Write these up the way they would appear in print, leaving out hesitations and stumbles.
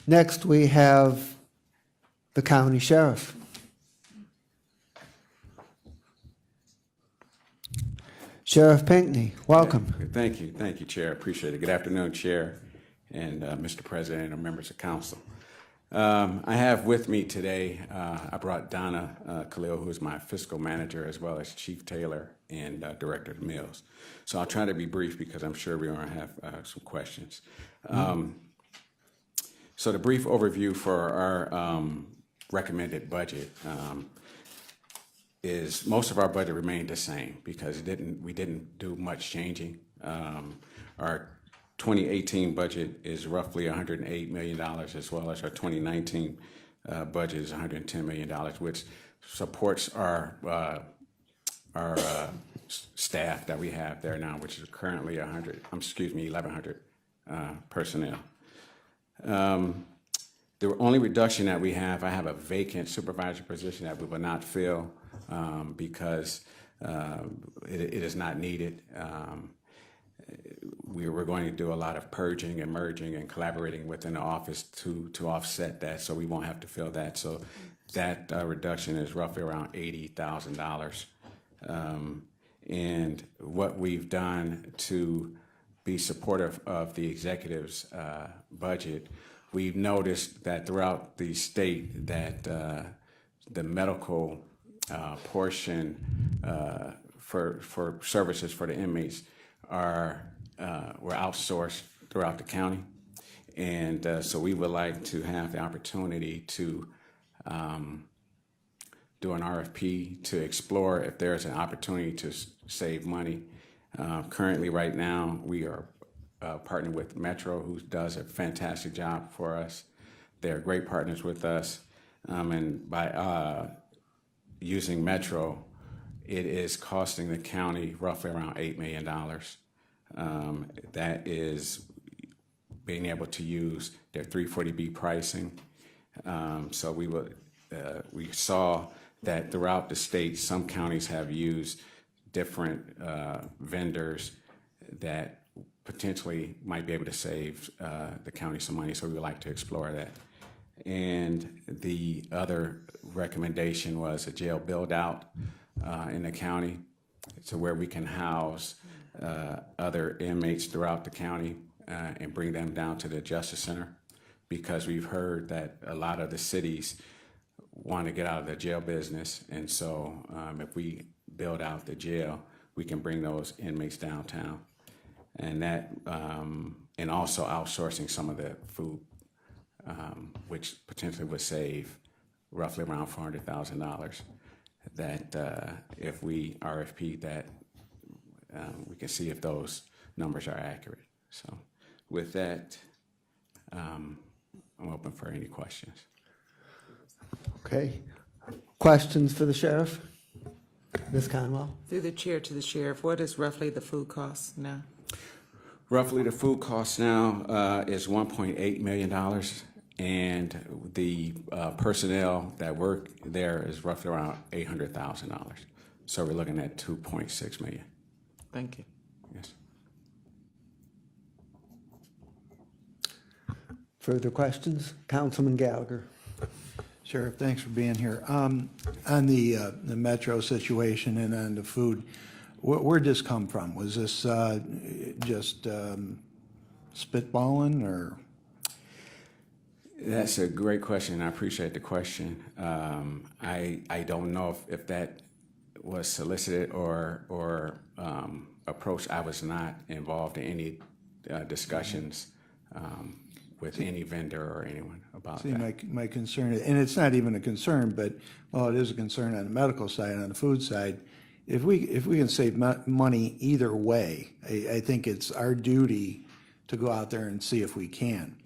Next, we have the county sheriff. Sheriff Pinkney, welcome. Thank you, Chair. Appreciate it. Good afternoon, Chair, and Mr. President and members of council. I have with me today, I brought Donna Khalil, who is my fiscal manager, as well as Chief Taylor and Director of Mills. So I'll try to be brief because I'm sure we're going to have some questions. So the brief overview for our recommended budget is most of our budget remained the same because we didn't do much changing. Our 2018 budget is roughly $108 million, as well as our 2019 budget is $110 million, which supports our staff that we have there now, which is currently 1,100 personnel. The only reduction that we have, I have a vacant supervisor position that we will not fill because it is not needed. We're going to do a lot of purging and merging and collaborating within the office to offset that, so we won't have to fill that. So that reduction is roughly around $80,000. And what we've done to be supportive of the executive's budget, we've noticed that throughout the state that the medical portion for services for the inmates were outsourced throughout the county. And so we would like to have the opportunity to do an RFP to explore if there's an opportunity to save money. Currently, right now, we are partnered with Metro, who does a fantastic job for us. They're great partners with us. And by using Metro, it is costing the county roughly around $8 million. That is being able to use their 340B pricing. So we saw that throughout the state, some counties have used different vendors that potentially might be able to save the county some money. So we would like to explore that. And the other recommendation was a jail build out in the county, to where we can house other inmates throughout the county and bring them down to the Justice Center, because we've heard that a lot of the cities want to get out of the jail business. And so if we build out the jail, we can bring those inmates downtown. And that, and also outsourcing some of the food, which potentially would save roughly around $400,000. That if we RFP that, we can see if those numbers are accurate. So with that, I'm open for any questions. Okay. Questions for the sheriff? Ms. Conwell? Through the chair to the sheriff, what is roughly the food cost now? Roughly the food cost now is $1.8 million. And the personnel that work there is roughly around $800,000. So we're looking at $2.6 million. Thank you. Yes. Further questions? Councilman Gallagher. Sheriff, thanks for being here. On the Metro situation and on the food, where'd this come from? Was this just spitballing or? That's a great question. I appreciate the question. I don't know if that was solicited or approached. I was not involved in any discussions with any vendor or anyone about that. My concern, and it's not even a concern, but well, it is a concern on the medical side, on the food side. If we can save money either way, I think it's our duty to go out there and see if we can.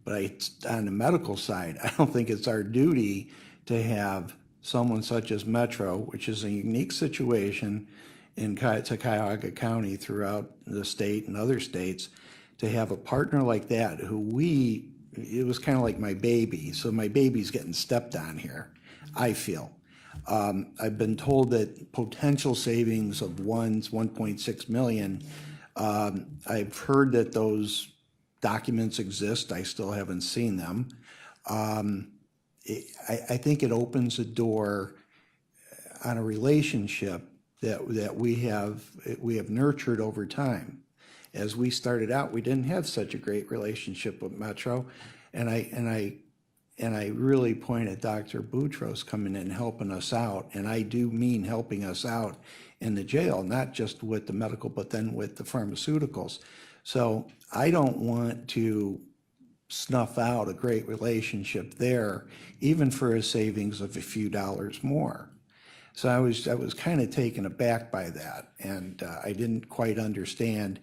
But on the medical side, I don't think it's our duty to have someone such as Metro, which is a unique situation in Cuyahoga County throughout the state and other states, to have a partner like that who it was kind of like my baby. So my baby's getting stepped on here, I feel. I've been told that potential savings of 1.6 million. I've heard that those documents exist. I still haven't seen them. I think it opens a door on a relationship that we have nurtured over time. As we started out, we didn't have such a great relationship with Metro, and I really point at Dr. Boutros coming in and helping us out, and I do mean helping us out in the jail, not just with the medical, but then with the pharmaceuticals. So I don't want to snuff out a great relationship there, even for a savings of a few dollars more. So I was kind of taken aback by that, and I didn't quite understand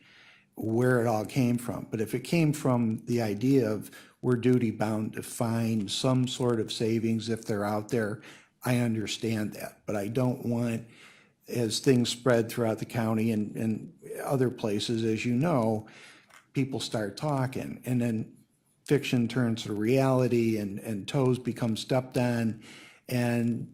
where it all came from. But if it came from the idea of we're duty bound to find some sort of savings if they're out there, I understand that. But I don't want, as things spread throughout the county and other places, as you know, people start talking, and then fiction turns to reality, and toes become stepped on, and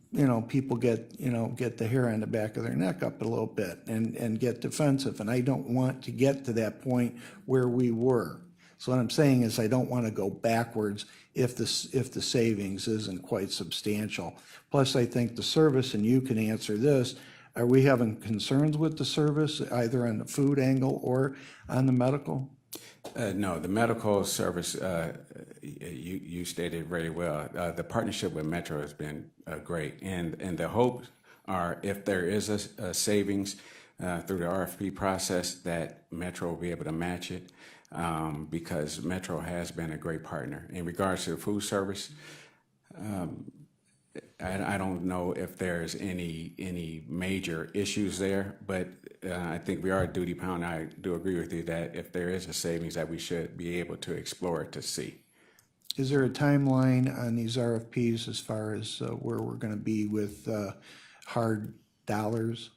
people get the hair on the back of their neck up a little bit and get defensive, and I don't want to get to that point where we were. So what I'm saying is I don't want to go backwards if the savings isn't quite substantial. Plus, I think the service, and you can answer this, are we having concerns with the service either on the food angle or on the medical? No, the medical service, you stated very well. The partnership with Metro has been great, and the hopes are if there is a savings through the RFP process, that Metro will be able to match it, because Metro has been a great partner. In regards to the food service, I don't know if there's any major issues there, but I think we are duty bound. I do agree with you that if there is a savings, that we should be able to explore it to see. Is there a timeline on these RFPs as far as where we're going to be with hard dollars?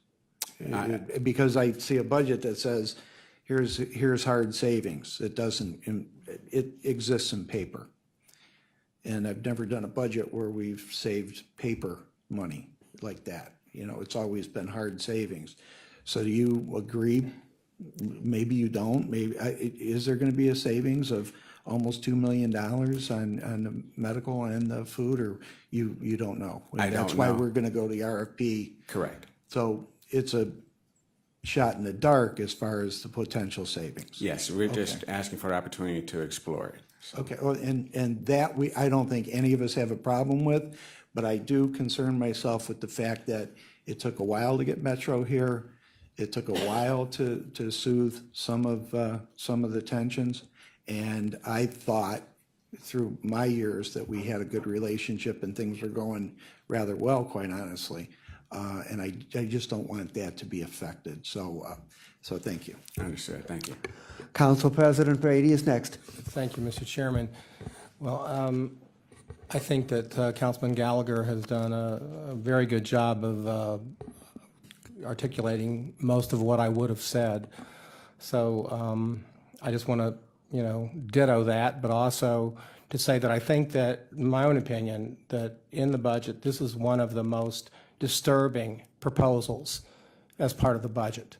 Because I see a budget that says, here's hard savings. It doesn't, it exists in paper. And I've never done a budget where we've saved paper money like that. It's always been hard savings. So do you agree? Maybe you don't. Maybe is there going to be a savings of almost $2 million on the medical and the food, or you don't know? That's why we're going to go to the RFP. Correct. So it's a shot in the dark as far as the potential savings. Yes, we're just asking for the opportunity to explore it. So. Okay, well, and that I don't think any of us have a problem with, but I do concern myself with the fact that it took a while to get Metro here. It took a while to soothe some of the tensions, and I thought through my years that we had a good relationship and things were going rather well, quite honestly. And I just don't want that to be affected. So thank you. Understood. Thank you. Council President Brady is next. Thank you, Mr. Chairman. Well, I think that Councilman Gallagher has done a very good job of articulating most of what I would have said. So I just want to, ditto that, but also to say that I think that, in my own opinion, that in the budget, this is one of the most disturbing proposals as part of the budget.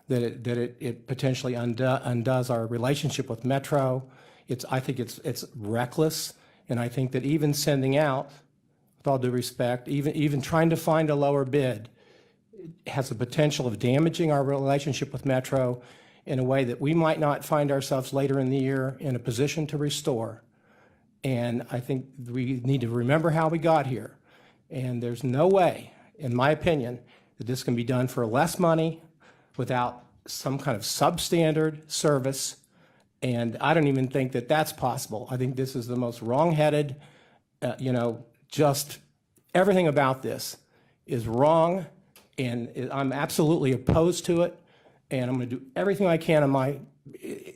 That it potentially undoes our relationship with Metro. I think it's reckless, and I think that even sending out, with all due respect, even trying to find a lower bid, has the potential of damaging our relationship with Metro in a way that we might not find ourselves later in the year in a position to restore. And I think we need to remember how we got here. And there's no way, in my opinion, that this can be done for less money without some kind of substandard service. And I don't even think that that's possible. I think this is the most wrong-headed, just everything about this is wrong, and I'm absolutely opposed to it. And I'm going to do everything I can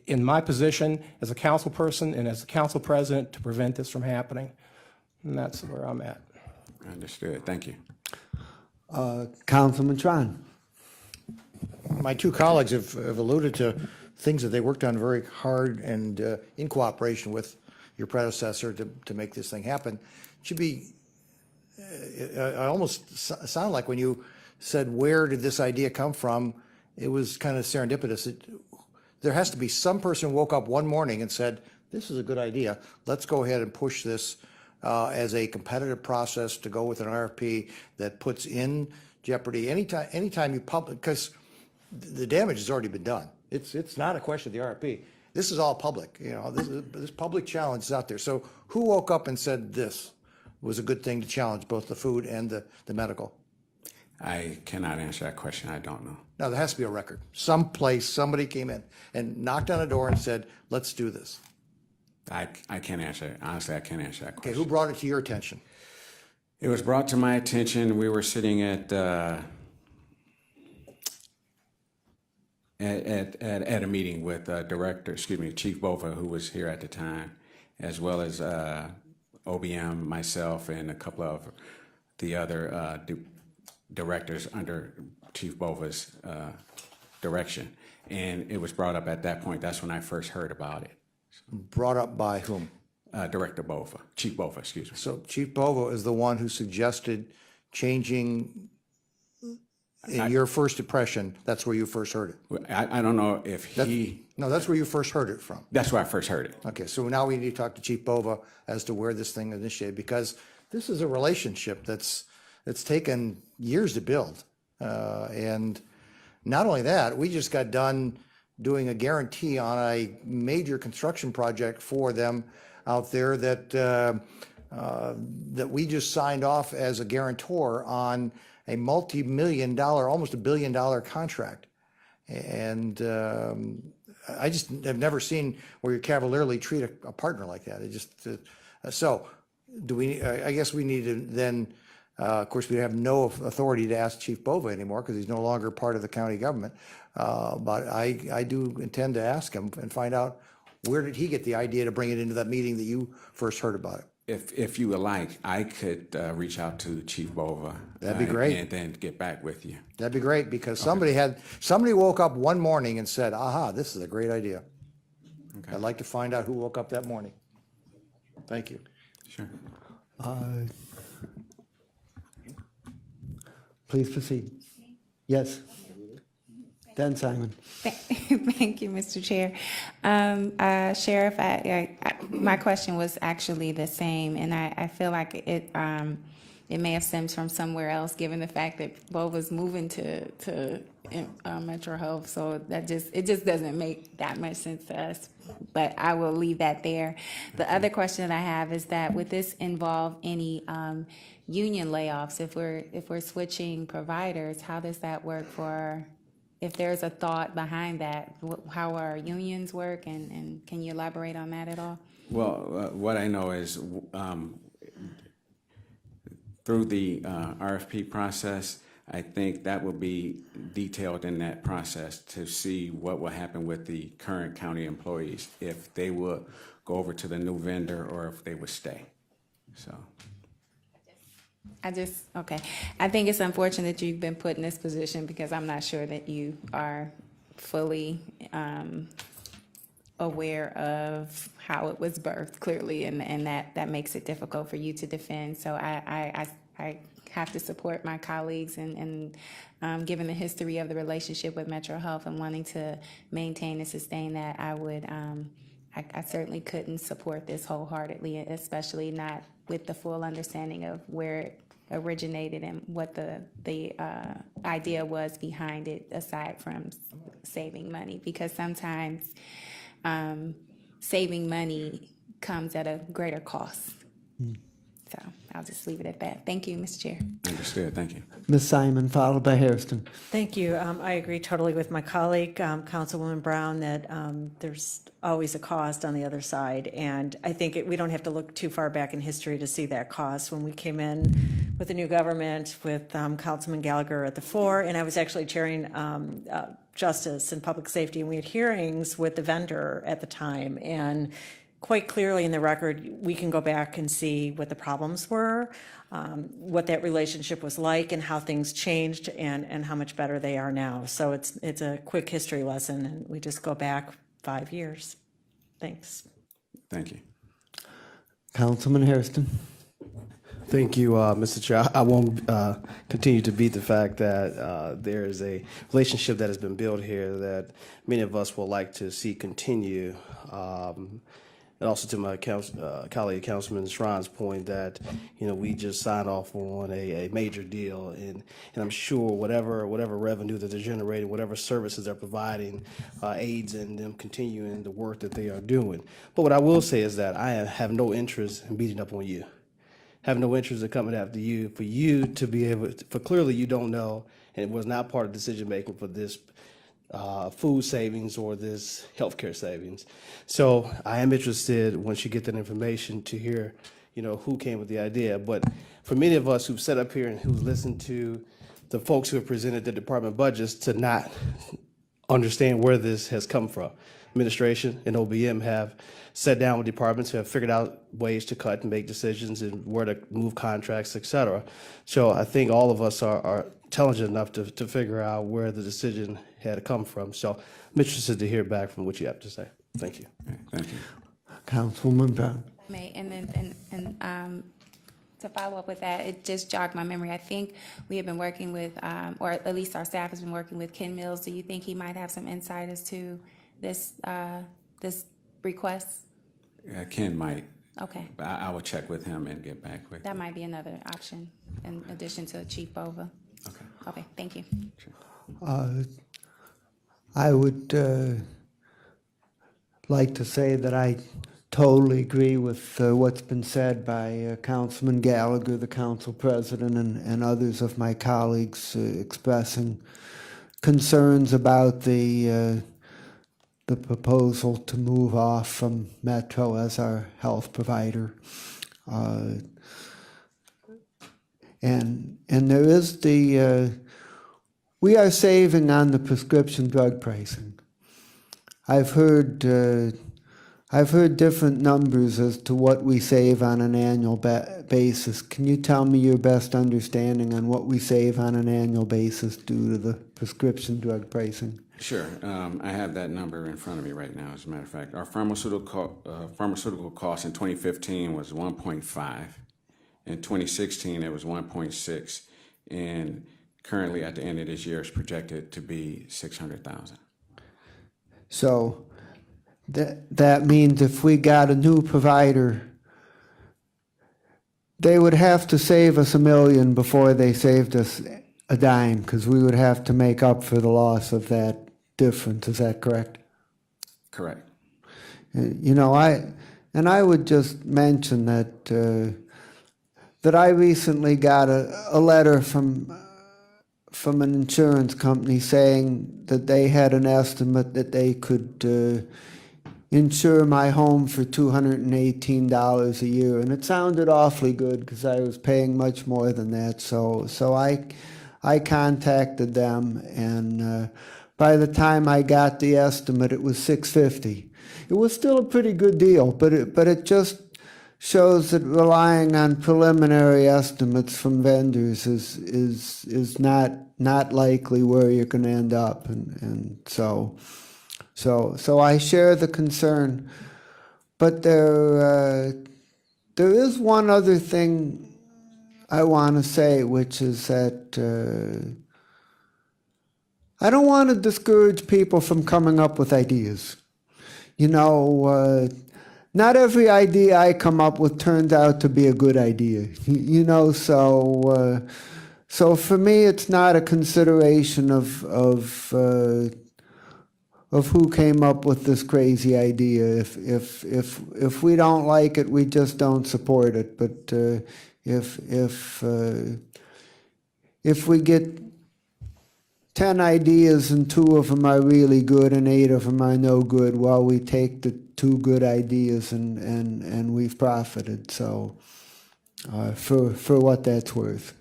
in my position as a council person and as a council president to prevent this from happening. And that's where I'm at. Understood. Thank you. Councilman Tron. My two colleagues have alluded to things that they worked on very hard and in cooperation with your predecessor to make this thing happen. It should be, I almost sound like when you said, where did this idea come from? It was kind of serendipitous. there has to be some person who woke up one morning and said, this is a good idea. Let's go ahead and push this as a competitive process to go with an RFP that puts in jeopardy anytime you public, because the damage has already been done. It's not a question of the RFP. This is all public, this public challenge is out there. So who woke up and said this was a good thing to challenge both the food and the medical? I cannot answer that question. I don't know. Now, there has to be a record. Someplace, somebody came in and knocked on a door and said, let's do this. I can't answer it. Honestly, I can't answer that Okay, question. who brought it to your attention? It was brought to my attention. We were sitting at a meeting with Chief Bova, who was here at the time, as well as OBM, myself, and a couple of the other directors under Chief Bova's direction. And it was brought up at that point. That's when I first heard about it. Brought up by whom? Director Bova, Chief Bova, excuse me. So Chief Bova is the one who suggested changing, in your first impression, that's where you first heard it. I don't know if No, that's where you first heard it from. that's where I first heard it. Okay, so now we need to talk to Chief Bova as to where this thing initiated, because this is a relationship that's taken years to build. And not only that, we just got done doing a guarantee on a major construction project for them out there that we just signed off as a guarantor on a multi-million-dollar, almost $1 billion contract. And I just have never seen where you cavalierly treat a partner like that. It just, so do we, I guess we need to then, of course, we have no authority to ask Chief Bova anymore because he's no longer part of the county government. But I do intend to ask him and find out, where did he get the idea to bring it into that meeting that you first heard about it? If you would like, I could reach out to Chief Bova. That'd be great. And then get back with you. That'd be great, because somebody woke up one morning and said, aha, this is a great idea. Okay. I'd like to find out who woke up that morning. Thank you. Sure. Please proceed. Yes. Dan Simon. Thank you, Mr. Chair. Sheriff, my question was actually the same, and I feel like it may have stemmed from somewhere else, given the fact that Bova's moving to Metro Health, so it just doesn't make that much sense to us. But I will leave that there. The other question that I have is that would this involve any union layoffs? If we're switching providers, how does that work for? If there's a thought behind that, how our unions work, and can you elaborate on that at all? Well, what I know is through the RFP process, I think that will be detailed in that process to see what will happen with the current county employees, if they will go over to the new vendor or if they would stay. So. Okay. I think it's unfortunate that you've been put in this position, because I'm not sure that you are fully aware of how it was birthed, clearly, and that makes it difficult for you to defend. So I have to support my colleagues, and given the history of the relationship with Metro Health and wanting to maintain and sustain that, I certainly couldn't support this wholeheartedly, especially not with the full understanding of where it originated and what the idea was behind it, aside from saving money, because sometimes saving money comes at a greater cost. So I'll just leave it at that. Thank you, Mr. Chair. Understood. Thank you. Ms. Simon, followed by Hairston. Thank you. I agree totally with my colleague, Councilwoman Brown, that there's always a cost on the other side. And I think we don't have to look too far back in history to see that cost. When we came in with the new government, with Councilman Gallagher at the fore, and I was actually chairing Justice and Public Safety, and we had hearings with the vendor at the time. And quite clearly in the record, we can go back and see what the problems were, what that relationship was like, and how things changed, and how much better they are now. So it's a quick history lesson, and we just go back 5 years. Thanks. Thank you. Councilman Hairston. Thank you, Mr. Chair. I won't continue to beat the fact that there is a relationship that has been built here that many of us will like to see continue. And also to my colleague, Councilman Shrine's point that, we just signed off on a major deal, and I'm sure whatever revenue that they're generating, whatever services they're providing, aids in them continuing the work that they are doing. But what I will say is that I have no interest in beating up on you. Have no interest in coming after you, for you to be able, for clearly you don't know, and it was not part of decision making for this food savings or this healthcare savings. So I am interested, once you get that information, to hear, who came with the idea. But for many of us who've sat up here and who've listened to the folks who have presented the department budgets to not understand where this has come from. Administration and OBM have sat down with departments who have figured out ways to cut and make decisions and where to move contracts, et cetera. So I think all of us are intelligent enough to figure out where the decision had come from. So I'm interested to hear back from what you have to say. Thank you. Thank you. Councilwoman Brown. May, and then, to follow up with that, it just jogged my memory. I think we have been working with, or at least our staff has been working with Ken Mills. Do you think he might have some insight as to this, this request? Ken might. Okay, I will check with him and get back with you. that might be another option in addition to Chief Bova. Okay. Okay, thank you. I would like to say that I totally agree with what's been said by Councilman Gallagher, the council president, and others of my colleagues expressing concerns about the proposal to move off from Metro as our health provider. And there is we are saving on the prescription drug pricing. I've heard different numbers as to what we save on an annual basis. Can you tell me your best understanding on what we save on an annual basis due to the prescription drug pricing? Sure. I have that number in front of me right now, as a matter of fact. Our pharmaceutical cost in 2015 was 1.5. In 2016, it was 1.6. And currently, at the end of this year, it's projected to be 600,000. So that means if we got a new provider, they would have to save us $1 million before they saved us a dime, because we would have to make up for the loss of that difference. Is that correct? Correct. I would just mention that that I recently got a letter from an insurance company saying that they had an estimate that they could insure my home for $218 a year, and it sounded awfully good because I was paying much more than that. So I contacted them, and by the time I got the estimate, it was $650. It was still a pretty good deal, but it just shows that relying on preliminary estimates from vendors is not likely where you're going to end up, and so I share the concern, but there is one other thing I want to say, which is that I don't want to discourage people from coming up with ideas. Not every idea I come up with turns out to be a good idea, so for me it's not a consideration of who came up with this crazy idea. If we don't like it, we just don't support it. But if we get 10 ideas and 2 of them are really good and 8 of them are no good, well, we take the 2 good ideas and we've profited. So for what that's worth.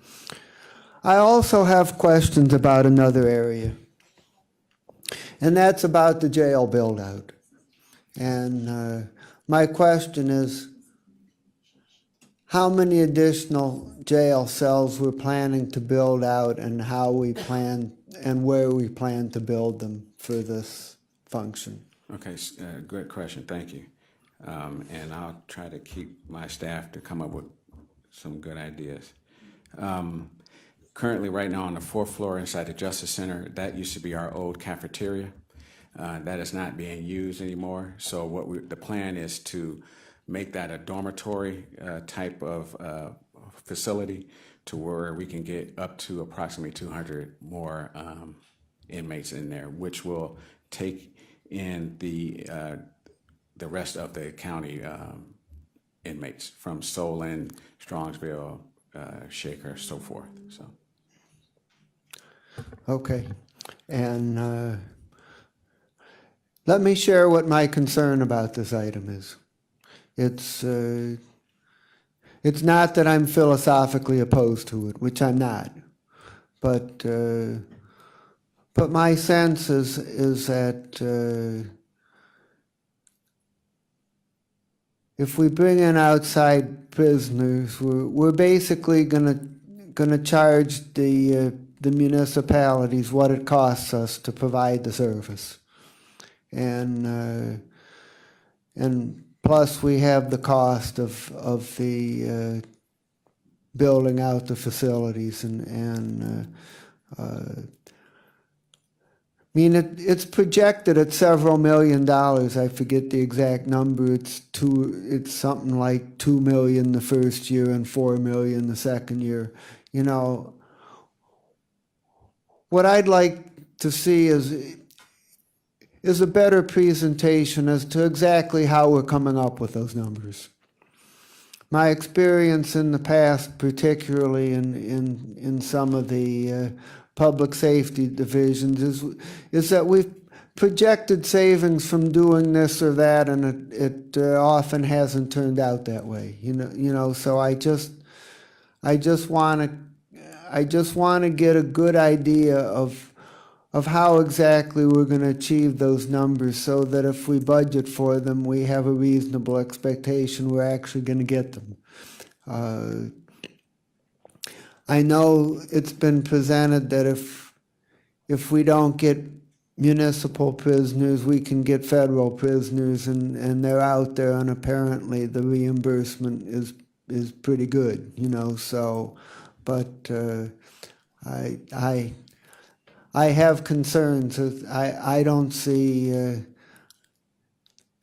I also have questions about another area, and that's about the jail build-out. And my question is, how many additional jail cells we're planning to build out, and how we plan and where we plan to build them for this function? Okay, good question. Thank you. And I'll try to keep my staff to come up with some good ideas. Currently, right now on the fourth floor inside the Justice Center, that used to be our old cafeteria. That is not being used anymore. So the plan is to make that a dormitory type of facility to where we can get up to approximately 200 more inmates in there, which will take in the rest of the county inmates from Solon, Strongsville, Shaker, so forth. So. Okay. And let me share what my concern about this item is. It's not that I'm philosophically opposed to it, which I'm not, but my sense is that if we bring in outside prisoners, we're basically gonna charge the municipalities what it costs us to provide the service, and plus we have the cost of the building out the facilities and I mean, it's projected at several $1 million. I forget the exact number. It's something like $2 million the first year and $4 million the second year. You know, what I'd like to see is a better presentation as to exactly how we're coming up with those numbers. My experience in the past, particularly in some of the public safety divisions, is that we've projected savings from doing this or that, and it often hasn't turned out that way. You know. So I just want to get a good idea of how exactly we're going to achieve those numbers, so that if we budget for them, we have a reasonable expectation we're actually going to get them. I know it's been presented that if we don't get municipal prisoners, we can get federal prisoners, and they're out there, and apparently the reimbursement is pretty good, you know. So, but I have concerns. I don't see,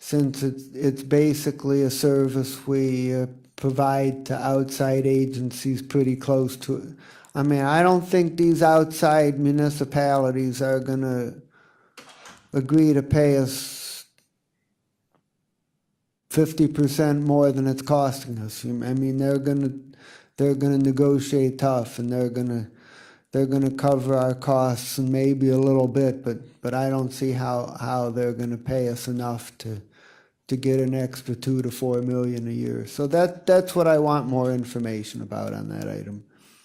since it's basically a service we provide to outside agencies pretty close to it. I mean, I don't think these outside municipalities are going to agree to pay us 50% more than it's costing us. I mean, they're going to negotiate tough, and they're going to cover our costs and maybe a little bit, but I don't see how they're going to pay us enough to get an extra $2 to $4 million a year. So that's what I want more information about on that item.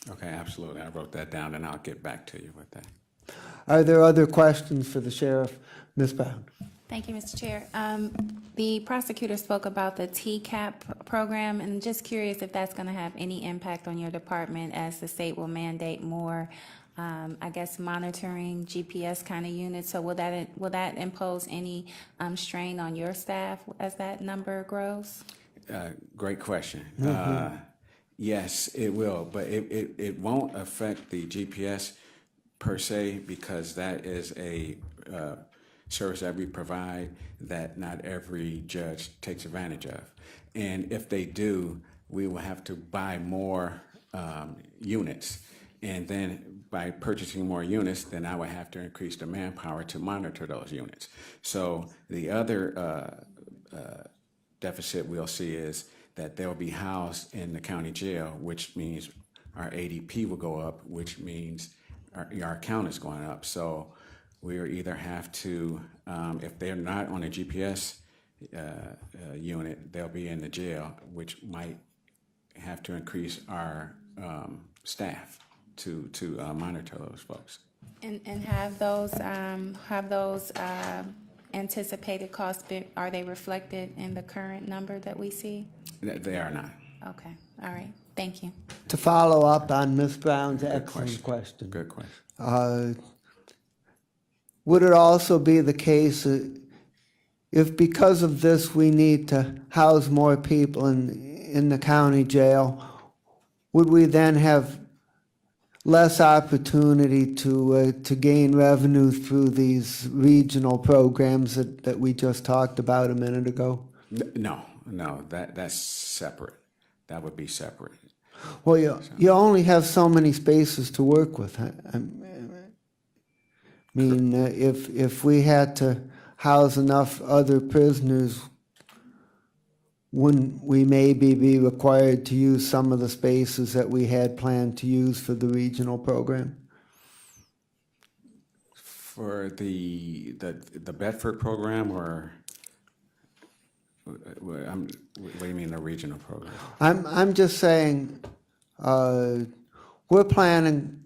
Okay, absolutely. I wrote that down, and I'll get back to you with that. Are there other questions for the sheriff? Ms. Brown? Thank you, Mr. Chair. The prosecutor spoke about the TCAP program, and just curious if that's going to have any impact on your department, as the state will mandate more, I guess, monitoring GPS kind of units. So will that impose any strain on your staff as that number grows? Great question. Yes, it will, but it won't affect the GPS per se, because that is a service that we provide that not every judge takes advantage of. And if they do, we will have to buy more units. And then by purchasing more units, then I would have to increase the manpower to monitor those units. So the other deficit we'll see is that they'll be housed in the county jail, which means our ADP will go up, which means our count is going up. So we either have to, if they're not on a GPS unit, they'll be in the jail, which might have to increase our staff to monitor those folks. And have those anticipated costs are they reflected in the current number that we see? They are not. Okay, all right, thank you. To follow up on Ms. Brown's excellent question. Good question. Would it also be the case if because of this we need to house more people in the county jail, would we then have less opportunity to gain revenue through these regional programs that we just talked about a minute ago? No, that's separate. That would be separate. Well, you only have so many spaces to work with. I mean, if we had to house enough other prisoners, wouldn't we maybe be required to use some of the spaces that we had planned to use for the regional program? For the Bedford program, or what do you mean the regional program? I'm just saying, we're planning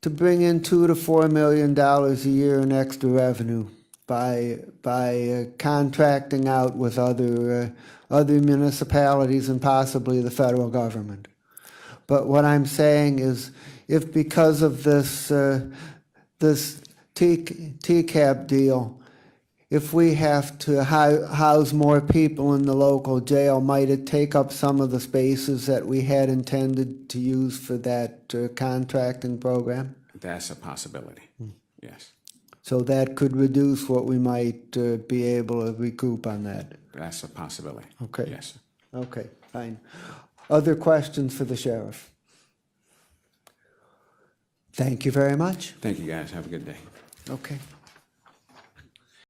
to bring in $2 to $4 million a year in extra revenue by contracting out with other municipalities and possibly the federal government. But what I'm saying is, if because of this TCAP deal, if we have to house more people in the local jail, might it take up some of the spaces that we had intended to use for that contracting program? That's a possibility. Yes, So that could reduce what we might be able to recoup on that. that's a possibility. Okay. Yes. Okay, fine. Other questions for the sheriff? Thank you very much. Thank you, guys. Have a good day. Okay.